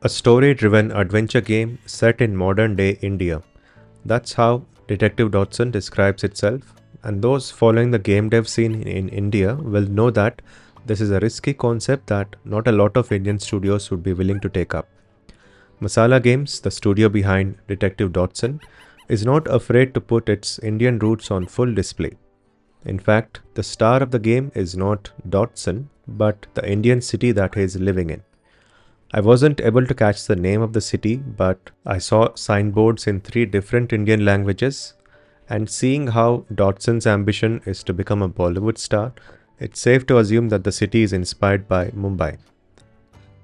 A story-driven adventure game set in modern-day India. That's how Detective Dotson describes itself, and those following the game dev scene in India will know that this is a risky concept that not a lot of Indian studios would be willing to take up. Masala Games, the studio behind Detective Dotson, is not afraid to put its Indian roots on full display. In fact, the star of the game is not Dotson, but the Indian city that he is living in. I wasn't able to catch the name of the city, but I saw signboards in 3 different Indian languages, and seeing how Dotson's ambition is to become a Bollywood star, it's safe to assume that the city is inspired by Mumbai.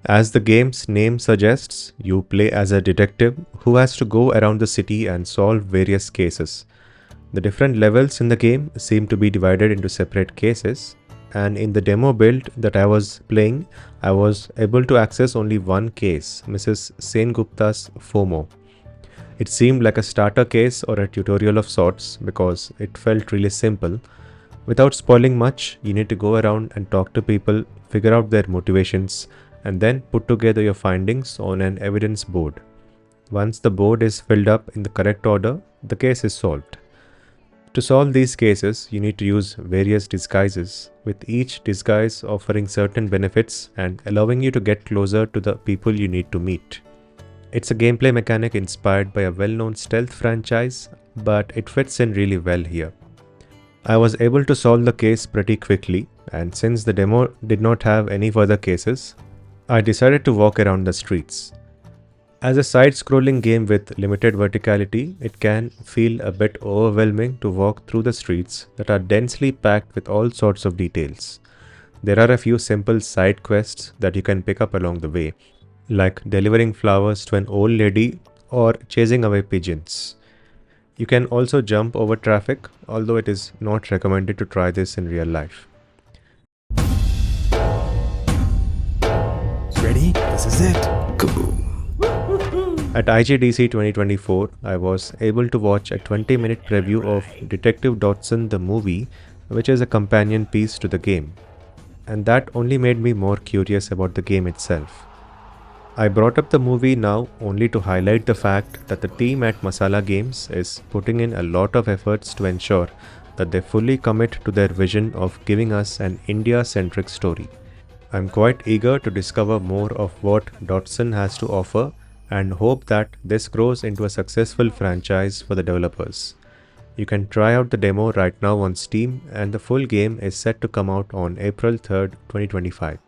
As the game's name suggests, you play as a detective who has to go around the city and solve various cases. The different levels in the game seem to be divided into separate cases, and in the demo build that I was playing, I was able to access only one case, Mrs. Sengupta's FOMO. It seemed like a starter case or a tutorial of sorts because it felt really simple. Without spoiling much, you need to go around and talk to people, figure out their motivations, and then put together your findings on an evidence board. Once the board is filled up in the correct order, the case is solved. To solve these cases, you need to use various disguises, with each disguise offering certain benefits and allowing you to get closer to the people you need to meet. It's a gameplay mechanic inspired by a well-known stealth franchise, but it fits in really well here. I was able to solve the case pretty quickly, and since the demo did not have any further cases, I decided to walk around the streets. As a side-scrolling game with limited verticality, it can feel a bit overwhelming to walk through the streets that are densely packed with all sorts of details. There are a few simple side quests that you can pick up along the way, like delivering flowers to an old lady or chasing away pigeons. You can also jump over traffic, although it is not recommended to try this in real life. Ready? This is it. Kaboom. At IGDC 2024, I was able to watch a 20-minute preview of Detective Dotson the movie, which is a companion piece to the game. And that only made me more curious about the game itself. I brought up the movie now only to highlight the fact that the team at Masala Games is putting in a lot of efforts to ensure that they fully commit to their vision of giving us an India-centric story. I'm quite eager to discover more of what Dotson has to offer and hope that this grows into a successful franchise for the developers. You can try out the demo right now on Steam, and the full game is set to come out on April 3rd, 2025.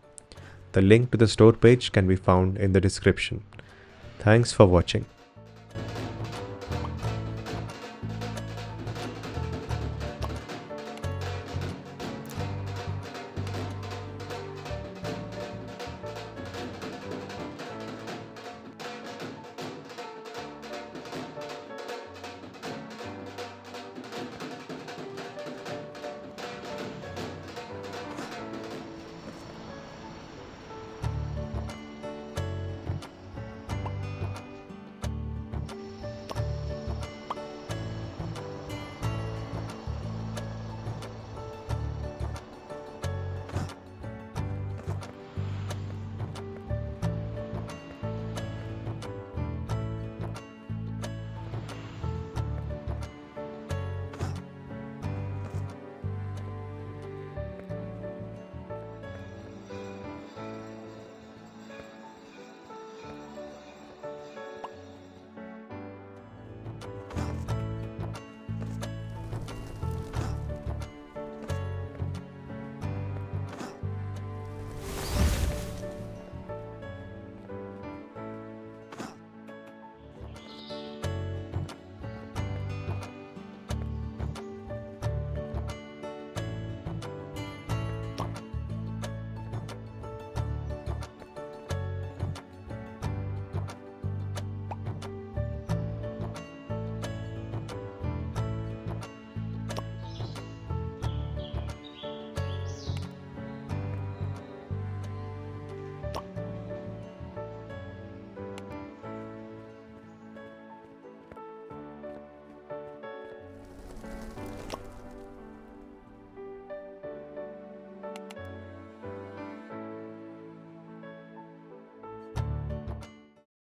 The link to the store page can be found in the description. Thanks for watching.